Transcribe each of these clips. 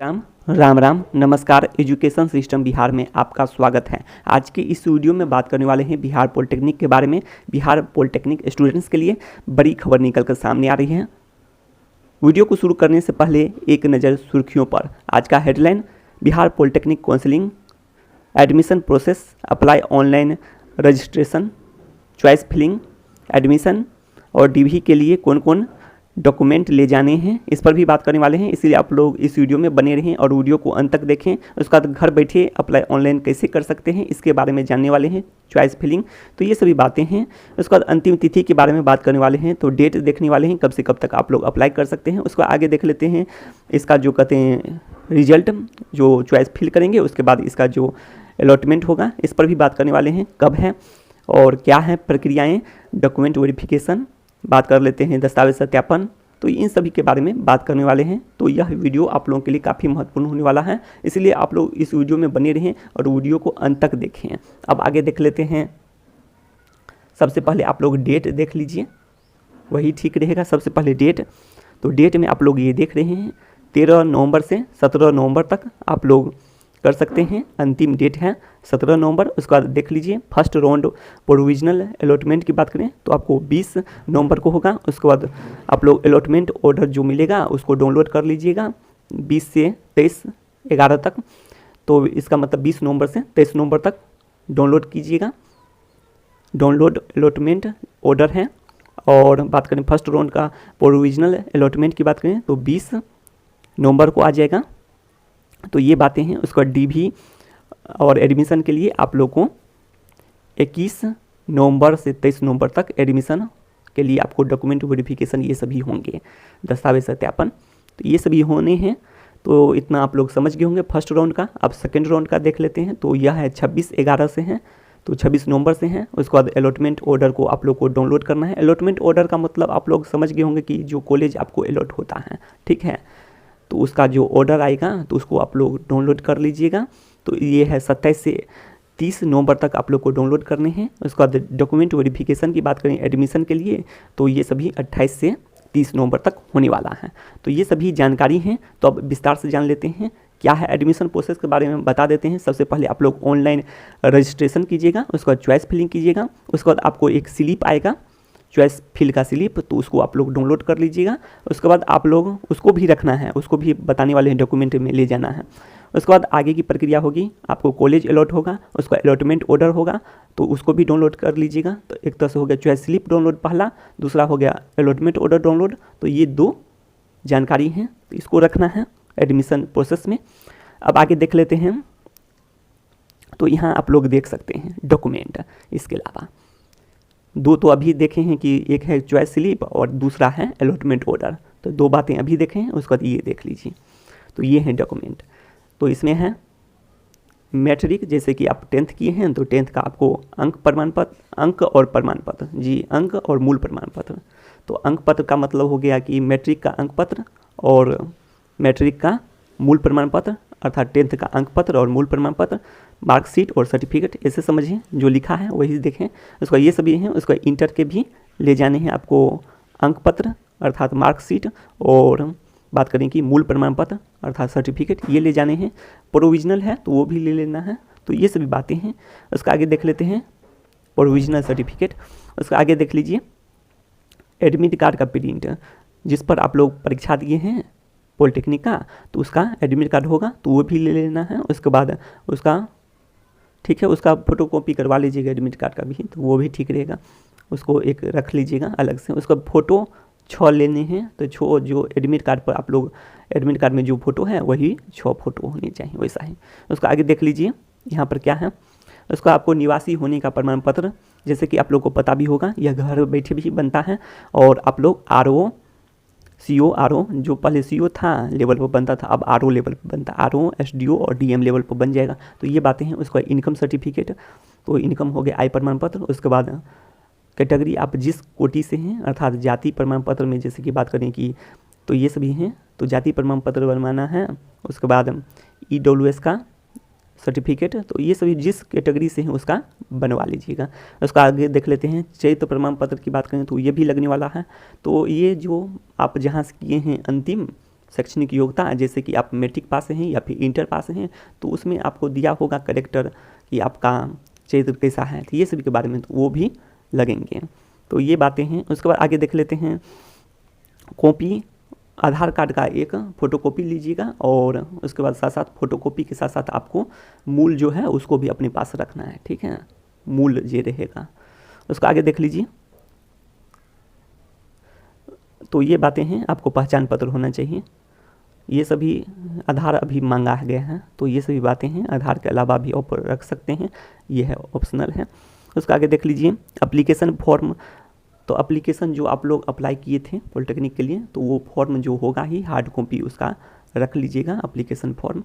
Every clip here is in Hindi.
राम राम राम नमस्कार। एजुकेशन सिस्टम बिहार में आपका स्वागत है। आज के इस वीडियो में बात करने वाले हैं बिहार पॉलिटेक्निक के बारे में। बिहार पॉलिटेक्निक स्टूडेंट्स के लिए बड़ी खबर निकल कर सामने आ रही है। वीडियो को शुरू करने से पहले एक नज़र सुर्खियों पर। आज का headline, Bihar polytechnic counselling admission process, apply online registration, choice filling, admission और डीवी के लिए कौन कौन डॉक्यूमेंट ले जाने हैं, इस पर भी बात करने वाले हैं। इसलिए आप लोग इस वीडियो में बने रहें और वीडियो को अंत तक देखें। उसके बाद घर बैठे अप्लाई ऑनलाइन कैसे कर सकते हैं इसके बारे में जानने वाले हैं। चॉइस फिलिंग, तो ये सभी बातें हैं। उसके बाद अंतिम तिथि के बारे में बात करने वाले हैं, तो डेट देखने वाले हैं कब से कब तक आप लोग अप्लाई कर सकते हैं। उसको आगे देख लेते हैं इसका जो कहते हैं रिजल्ट, जो चॉइस फिल करेंगे उसके बाद इसका जो अलॉटमेंट होगा इस पर भी बात करने वाले हैं, कब है और क्या है प्रक्रियाएँ। डॉक्यूमेंट वेरिफिकेशन बात कर लेते हैं, दस्तावेज सत्यापन, तो इन सभी के बारे में बात करने वाले हैं। तो यह वीडियो आप लोगों के लिए काफ़ी महत्वपूर्ण होने वाला है, इसलिए आप लोग इस वीडियो में बने रहें और वीडियो को अंत तक देखें। अब आगे देख लेते हैं। सबसे पहले आप लोग डेट देख लीजिए, वही ठीक रहेगा। सबसे पहले डेट, तो डेट में आप लोग ये देख रहे हैं 13 नवंबर से 17 नवंबर तक आप लोग कर सकते हैं। अंतिम डेट है 17 नवंबर। उसके बाद देख लीजिए फर्स्ट राउंड प्रोविजनल अलॉटमेंट की बात करें तो आपको 20 नवंबर को होगा। उसके बाद आप लोग अलॉटमेंट ऑर्डर जो मिलेगा उसको डाउनलोड कर लीजिएगा 20 से 23/11 तक। तो इसका मतलब 20 नवंबर से 23 नवंबर तक डाउनलोड कीजिएगा। डाउनलोड अलॉटमेंट ऑर्डर है। और बात करें फर्स्ट राउंड का प्रोविजनल अलॉटमेंट की बात करें तो 20 नवंबर को आ जाएगा। तो ये बातें हैं। उसका डीवी और एडमिशन के लिए आप लोग को 21 नवंबर से 23 नवंबर तक एडमिशन के लिए आपको डॉक्यूमेंट वेरिफिकेशन ये सभी होंगे, दस्तावेज सत्यापन, तो ये सभी होने हैं। तो इतना आप लोग समझ गए होंगे फर्स्ट राउंड का। अब सेकेंड राउंड का देख लेते हैं, तो यह है 26/11 से है, तो 26 नवंबर से है। उसके बाद अलॉटमेंट ऑर्डर को आप लोग को डाउनलोड करना है। अलॉटमेंट ऑर्डर का मतलब आप लोग समझ गए होंगे कि जो कॉलेज आपको अलॉट होता है, ठीक है, तो उसका जो ऑर्डर आएगा तो उसको आप लोग डाउनलोड कर लीजिएगा। तो ये है 27 से 30 नवंबर तक आप लोग को डाउनलोड करने हैं। उसके बाद डॉक्यूमेंट वेरिफिकेशन की बात करें एडमिशन के लिए तो ये सभी 28 से 30 नवंबर तक होने वाला है। तो ये सभी जानकारी हैं। तो अब विस्तार से जान लेते हैं क्या है एडमिशन प्रोसेस के बारे में बता देते हैं। सबसे पहले आप लोग ऑनलाइन रजिस्ट्रेशन कीजिएगा, उसके बाद चॉइस फिलिंग कीजिएगा। उसके बाद आपको एक स्लिप आएगा चॉइस फिल का स्लिप, तो उसको आप लोग डाउनलोड कर लीजिएगा। उसके बाद आप लोग उसको भी रखना है, उसको भी बताने वाले हैं डॉक्यूमेंट में ले जाना है। उसके बाद आगे की प्रक्रिया होगी, आपको कॉलेज अलॉट होगा, उसका अलॉटमेंट ऑर्डर होगा तो उसको भी डाउनलोड कर लीजिएगा। तो एक तरह से हो गया चॉइस स्लिप डाउनलोड पहला, दूसरा हो गया अलॉटमेंट ऑर्डर डाउनलोड। तो ये दो जानकारी हैं, तो इसको रखना है एडमिशन प्रोसेस में। अब आगे देख लेते हैं। तो यहाँ आप लोग देख सकते हैं डॉक्यूमेंट, इसके अलावा दो तो अभी देखे हैं कि एक है चॉइस स्लिप और दूसरा है अलॉटमेंट ऑर्डर। तो दो बातें अभी देखे हैं, उसके बाद ये देख लीजिए। तो ये हैं डॉक्यूमेंट। तो इसमें है मैट्रिक, जैसे कि आप 10th किए हैं तो 10th का आपको अंक प्रमाण पत्र, अंक और प्रमाण पत्र, जी अंक और मूल प्रमाण पत्र। तो अंक पत्र का मतलब हो गया कि मैट्रिक का अंक पत्र और मैट्रिक का मूल प्रमाण पत्र, अर्थात 10th का अंक पत्र और मूल प्रमाण पत्र, मार्कशीट और सर्टिफिकेट, ऐसे समझिए जो लिखा है वही देखें। उसका ये सभी हैं। उसका इंटर के भी ले जाने हैं आपको अंक पत्र अर्थात मार्कशीट, और बात करें कि मूल प्रमाण पत्र अर्थात सर्टिफिकेट ये ले जाने हैं। प्रोविजनल है तो वो भी ले लेना है। तो ये सभी बातें हैं। उसका आगे देख लेते हैं प्रोविजनल सर्टिफिकेट। उसका आगे देख लीजिए एडमिट कार्ड का प्रिंट, जिस पर आप लोग परीक्षा दिए हैं पॉलिटेक्निक का, तो उसका एडमिट कार्ड होगा तो वो भी ले लेना है। उसके बाद उसका ठीक है, उसका फोटोकॉपी करवा लीजिएगा एडमिट कार्ड का भी, तो वो भी ठीक रहेगा। उसको एक रख लीजिएगा अलग से। उसका फ़ोटो 6 लेने हैं। तो 6 जो एडमिट कार्ड पर आप लोग, एडमिट कार्ड में जो फ़ोटो है वही 6 फोटो होनी चाहिए, वैसा ही। उसका आगे देख लीजिए यहाँ पर क्या है। उसका आपको निवासी होने का प्रमाण पत्र, जैसे कि आप लोग को पता भी होगा यह घर बैठे भी बनता है। और आप लोग RO CO RO, जो पहले CO था लेवल पर बनता था, अब RO लेवल पर बनता है। RO SDO और DM लेवल पर बन जाएगा। तो ये बातें हैं। उसका इनकम सर्टिफिकेट, तो इनकम हो गया आय प्रमाण पत्र। उसके बाद कैटेगरी आप जिस कोटि से हैं अर्थात जाति प्रमाण पत्र में जैसे कि बात करें कि तो ये सभी हैं। तो जाति प्रमाण पत्र बनवाना है। उसके बाद EWS का सर्टिफिकेट, तो ये सभी जिस कैटेगरी से हैं उसका बनवा लीजिएगा। उसका आगे देख लेते हैं चयनित प्रमाण पत्र की बात करें तो ये भी लगने वाला है। तो ये जो आप जहाँ से किए हैं अंतिम शैक्षणिक योग्यता, जैसे कि आप मैट्रिक पास हैं या फिर इंटर पास हैं, तो उसमें आपको दिया होगा कैरेक्टर कि आपका चरित्र कैसा है, तो ये सभी के बारे में तो वो भी लगेंगे। तो ये बातें हैं। उसके बाद आगे देख लेते हैं। कॉपी, आधार कार्ड का एक फ़ोटोकॉपी लीजिएगा और उसके बाद साथ साथ फ़ोटोकॉपी के साथ साथ आपको मूल जो है उसको भी अपने पास रखना है, ठीक है, मूल ये रहेगा। उसको आगे देख लीजिए। तो ये बातें हैं, आपको पहचान पत्र होना चाहिए, ये सभी आधार अभी मांगा गया है, तो ये सभी बातें हैं। आधार के अलावा भी आप रख सकते हैं, ये है ऑप्शनल है। उसका आगे देख लीजिए। एप्लीकेशन फॉर्म, तो एप्लीकेशन जो आप लोग अप्लाई किए थे पॉलिटेक्निक के लिए, तो वो फॉर्म जो होगा ही हार्ड कॉपी उसका रख लीजिएगा, एप्लीकेशन फॉर्म।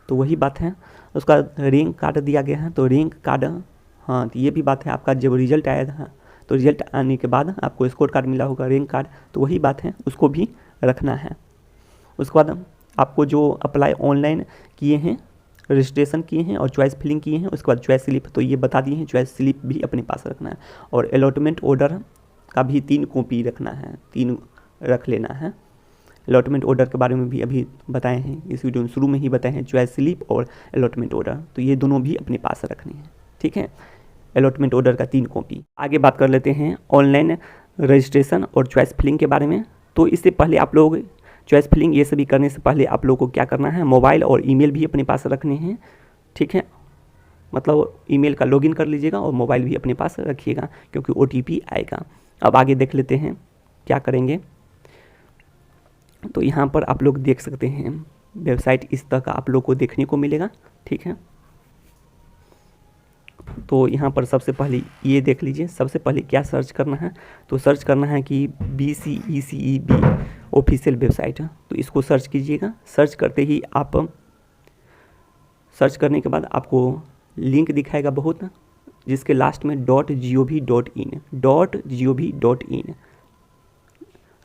तो वही बात है। उसका रैंक कार्ड दिया गया है, तो रैंक कार्ड, हाँ, तो ये भी बात है। आपका जब रिजल्ट आया था, तो रिजल्ट आने के बाद आपको स्कोर कार्ड मिला होगा, रैंक कार्ड, तो वही बात है, उसको भी रखना है। उसके बाद आपको जो अप्लाई ऑनलाइन किए हैं, रजिस्ट्रेशन किए हैं और चॉइस फिलिंग किए हैं, उसके बाद चॉइस स्लिप, तो ये बता दिए हैं, चॉइस स्लिप भी अपने पास रखना है। और अलॉटमेंट ऑर्डर का भी 3 कॉपी रखना है, 3 रख लेना है। अलॉटमेंट ऑर्डर के बारे में भी अभी बताए हैं, इस वीडियो में शुरू में ही बताए हैं, चॉइस स्लिप और अलॉटमेंट ऑर्डर, तो ये दोनों भी अपने पास रखने हैं, ठीक है। अलॉटमेंट ऑर्डर का 3 कॉपी। आगे बात कर लेते हैं ऑनलाइन रजिस्ट्रेशन और चॉइस फिलिंग के बारे में। तो इससे पहले आप लोग चॉइस फिलिंग ये सभी करने से पहले आप लोगों को क्या करना है, मोबाइल और ईमेल भी अपने पास रखने हैं, ठीक है। मतलब ईमेल का लॉगिन कर लीजिएगा और मोबाइल भी अपने पास रखिएगा, क्योंकि OTP आएगा। अब आगे देख लेते हैं क्या करेंगे। तो यहाँ पर आप लोग देख सकते हैं वेबसाइट इस तरह का आप लोग को देखने को मिलेगा, ठीक है। तो यहाँ पर सबसे पहले ये देख लीजिए, सबसे पहले क्या सर्च करना है, तो सर्च करना है कि BCECEB ऑफिशियल वेबसाइट है, तो इसको सर्च कीजिएगा। सर्च करते ही आप, सर्च करने के बाद आपको लिंक दिखाएगा बहुत, जिसके लास्ट में .gov.in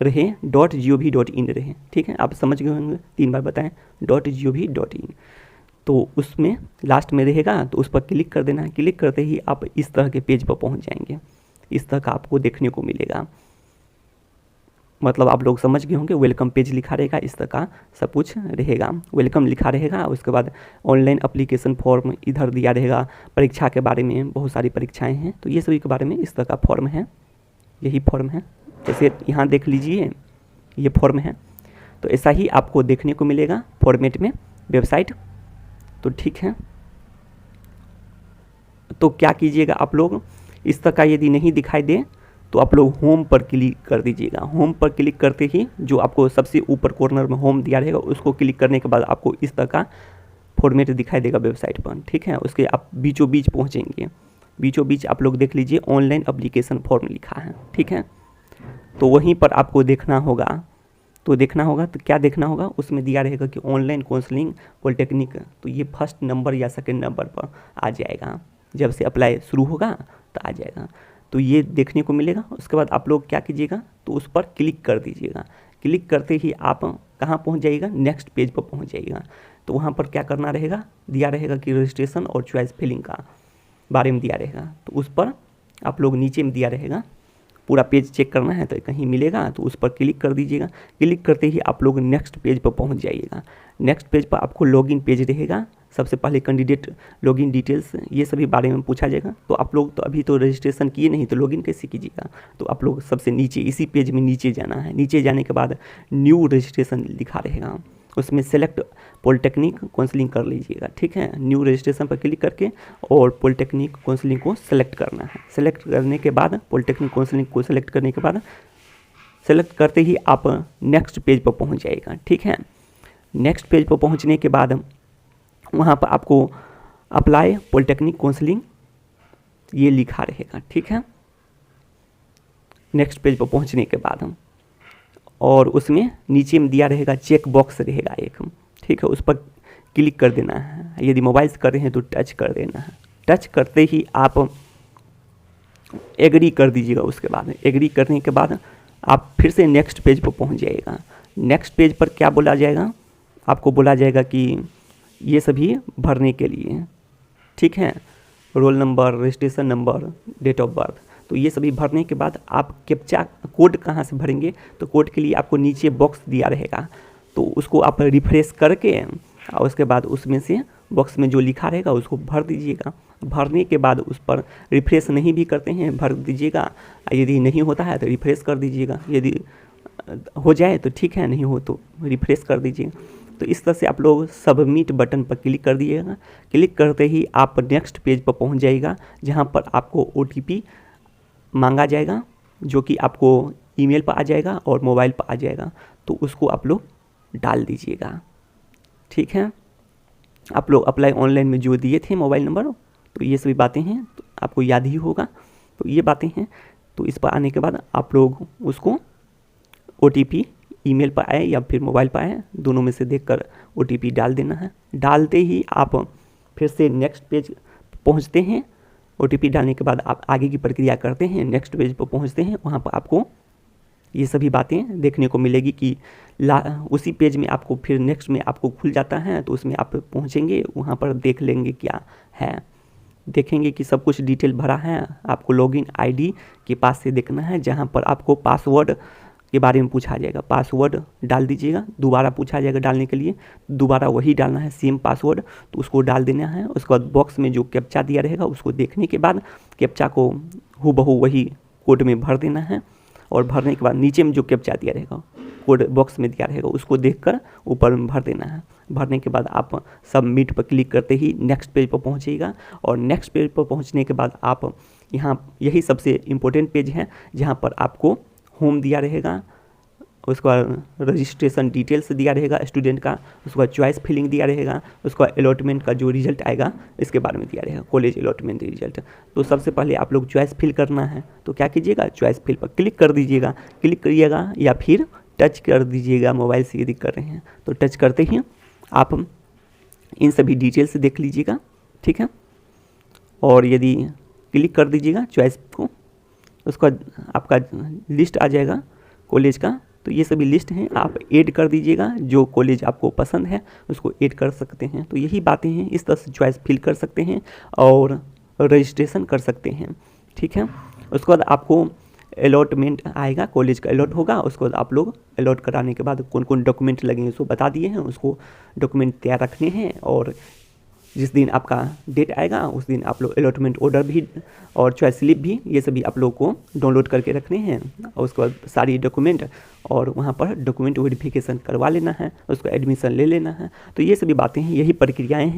रहे, .gov.in रहे, ठीक है। आप समझ गए होंगे, 3 बार बताएं, .gov.in, तो उसमें लास्ट में रहेगा, तो उस पर क्लिक कर देना है। क्लिक करते ही आप इस तरह के पेज पर पहुंच जाएंगे, इस तरह का आपको देखने को मिलेगा। मतलब आप लोग समझ गए होंगे, वेलकम पेज लिखा रहेगा, इस तरह का सब कुछ रहेगा, वेलकम लिखा रहेगा। उसके बाद ऑनलाइन एप्लीकेशन फॉर्म इधर दिया रहेगा, परीक्षा के बारे में, बहुत सारी परीक्षाएं हैं, तो ये सभी के बारे में इस तरह का फॉर्म है, यही फॉर्म है। जैसे यहाँ देख लीजिए, ये फॉर्म है, तो ऐसा ही आपको देखने को मिलेगा फॉर्मेट में वेबसाइट, तो ठीक है। तो क्या कीजिएगा आप लोग, इस तरह का यदि नहीं दिखाई दे तो आप लोग होम पर क्लिक कर दीजिएगा। होम पर क्लिक करते ही जो आपको सबसे ऊपर कॉर्नर में होम दिया रहेगा, उसको क्लिक करने के बाद आपको इस तरह का फॉर्मेट दिखाई देगा वेबसाइट पर, ठीक है। उसके आप बीचों बीच पहुँचेंगे, बीचों बीच आप लोग देख लीजिए ऑनलाइन एप्लीकेशन फॉर्म लिखा है, ठीक है। तो वहीं पर आपको देखना होगा, तो क्या देखना होगा, उसमें दिया रहेगा कि ऑनलाइन काउंसलिंग पॉलिटेक्निक, तो ये फर्स्ट नंबर या सेकंड नंबर पर आ जाएगा, जब से अप्लाई शुरू होगा तो आ जाएगा, तो ये देखने को मिलेगा। उसके बाद आप लोग क्या कीजिएगा, तो उस पर क्लिक कर दीजिएगा। क्लिक करते ही आप कहाँ पहुँच जाइएगा, नेक्स्ट पेज पर पहुँच जाइएगा। तो वहाँ पर क्या करना रहेगा, दिया रहेगा कि रजिस्ट्रेशन और चॉइस फिलिंग का बारे में दिया रहेगा, तो उस पर आप लोग नीचे में दिया रहेगा, पूरा पेज चेक करना है तो कहीं मिलेगा, तो उस पर क्लिक कर दीजिएगा। क्लिक करते ही आप लोग नेक्स्ट पेज पर पहुंच जाइएगा। नेक्स्ट पेज पर आपको लॉगिन पेज रहेगा, सबसे पहले कैंडिडेट लॉगिन डिटेल्स, ये सभी बारे में पूछा जाएगा। तो आप लोग तो अभी तो रजिस्ट्रेशन किए नहीं, तो लॉगिन कैसे कीजिएगा, तो आप लोग सबसे नीचे इसी पेज में नीचे जाना है। नीचे जाने के बाद न्यू रजिस्ट्रेशन लिखा रहेगा, उसमें सेलेक्ट पॉलिटेक्निक काउंसलिंग कर लीजिएगा, ठीक है। न्यू रजिस्ट्रेशन पर क्लिक करके और पॉलिटेक्निक काउंसलिंग को सेलेक्ट करना है। सेलेक्ट करने के बाद, पॉलिटेक्निक काउंसलिंग को सेलेक्ट करने के बाद, सेलेक्ट करते ही आप नेक्स्ट पेज पर पहुंच जाएगा, ठीक है। नेक्स्ट पेज पर पहुंचने के बाद वहां पर आपको अप्लाई पॉलिटेक्निक काउंसलिंग ये लिखा रहेगा, ठीक है। नेक्स्ट पेज पर पहुंचने के बाद, और उसमें नीचे में दिया रहेगा चेक बॉक्स रहेगा एक, ठीक है, उस पर क्लिक कर देना है। यदि मोबाइल से कर रहे हैं तो टच कर देना है। टच करते ही आप एग्री कर दीजिएगा। उसके बाद एग्री करने के बाद आप फिर से नेक्स्ट पेज पर पहुंच जाइएगा। नेक्स्ट पेज पर क्या बोला जाएगा, आपको बोला जाएगा कि ये सभी भरने के लिए, ठीक है, roll number, registration number, date of birth, तो ये सभी भरने के बाद आप कैप्चा कोड कहाँ से भरेंगे, तो कोड के लिए आपको नीचे बॉक्स दिया रहेगा, तो उसको आप रिफ्रेश करके और उसके बाद उसमें से बॉक्स में जो लिखा रहेगा उसको भर दीजिएगा। भरने के बाद उस पर रिफ्रेश नहीं भी करते हैं भर दीजिएगा, यदि नहीं होता है तो रिफ्रेश कर दीजिएगा, यदि हो जाए तो ठीक है, नहीं हो तो रिफ्रेश कर दीजिएगा। तो इस तरह से आप लोग सबमिट बटन पर क्लिक कर दीजिएगा। क्लिक करते ही आप नेक्स्ट पेज पर पहुंच जाइएगा, जहां पर आपको OTP मांगा जाएगा, जो कि आपको ईमेल पर आ जाएगा और मोबाइल पर आ जाएगा। तो उसको आप लोग डाल दीजिएगा, ठीक है। आप लोग अप्लाई ऑनलाइन में जो दिए थे मोबाइल नंबर, तो ये सभी बातें हैं, तो आपको याद ही होगा। तो ये बातें हैं। तो इस पर आने के बाद आप लोग उसको OTP ईमेल पर आए या फिर मोबाइल पर आए, दोनों में से देखकर OTP डाल देना है। डालते ही आप फिर से नेक्स्ट पेज पहुंचते हैं। OTP डालने के बाद आप आगे की प्रक्रिया करते हैं, नेक्स्ट पेज पर पहुंचते हैं। वहां पर आपको ये सभी बातें देखने को मिलेगी कि उसी पेज में आपको फिर नेक्स्ट में आपको खुल जाता है। तो उसमें आप पहुंचेंगे, वहां पर देख लेंगे क्या है, देखेंगे कि सब कुछ डिटेल भरा है। आपको लॉगिन ID के पास से देखना है, जहां पर आपको पासवर्ड के बारे में पूछा जाएगा। पासवर्ड डाल दीजिएगा, दोबारा पूछा जाएगा डालने के लिए, दोबारा वही डालना है सेम पासवर्ड, तो उसको डाल देना है। उसके बाद बॉक्स में जो कैप्चा दिया रहेगा उसको देखने के बाद कैप्चा को हूबहू वही कोड में भर देना है। और भरने के बाद नीचे में जो कैप्चा दिया रहेगा कोड बॉक्स में दिया रहेगा उसको देखकर ऊपर में भर देना है। भरने के बाद आप सबमिट पर क्लिक करते ही नेक्स्ट पेज पर पहुंचिएगा। और नेक्स्ट पेज पर पहुंचने के बाद आप यहाँ यही सबसे इम्पोर्टेंट पेज है, जहाँ पर आपको होम दिया रहेगा, उसके बाद रजिस्ट्रेशन डिटेल्स दिया रहेगा स्टूडेंट का, उसके बाद चॉइस फिलिंग दिया रहेगा, उसके बाद अलॉटमेंट का जो रिजल्ट आएगा इसके बारे में दिया रहेगा, कॉलेज अलॉटमेंट रिजल्ट। तो सबसे पहले आप लोग चॉइस फिल करना है, तो क्या कीजिएगा, चॉइस फिल पर क्लिक कर दीजिएगा। क्लिक करिएगा या फिर टच कर दीजिएगा, मोबाइल से यदि कर रहे हैं तो टच करते ही आप इन सभी डिटेल्स देख लीजिएगा, ठीक है। और यदि क्लिक कर दीजिएगा चॉइस को, उसका आपका लिस्ट आ जाएगा कॉलेज का। तो ये सभी लिस्ट हैं, आप ऐड कर दीजिएगा, जो कॉलेज आपको पसंद है उसको ऐड कर सकते हैं। तो यही बातें हैं, इस तरह से चॉइस फिल कर सकते हैं और रजिस्ट्रेशन कर सकते हैं, ठीक है। उसके बाद आपको अलॉटमेंट आएगा, कॉलेज का अलॉट होगा। उसके बाद आप लोग अलॉट कराने के बाद कौन कौन डॉक्यूमेंट लगेंगे उसको बता दिए हैं, उसको डॉक्यूमेंट तैयार रखने हैं। और जिस दिन आपका डेट आएगा उस दिन आप लोग अलॉटमेंट ऑर्डर भी और चॉइस स्लिप भी, ये सभी आप लोग को डाउनलोड करके रखने हैं। और उसके बाद सारी डॉक्यूमेंट और वहाँ पर डॉक्यूमेंट वेरिफिकेशन करवा लेना है, उसको एडमिशन ले लेना है। तो ये सभी बातें हैं, यही प्रक्रियाएँ हैं।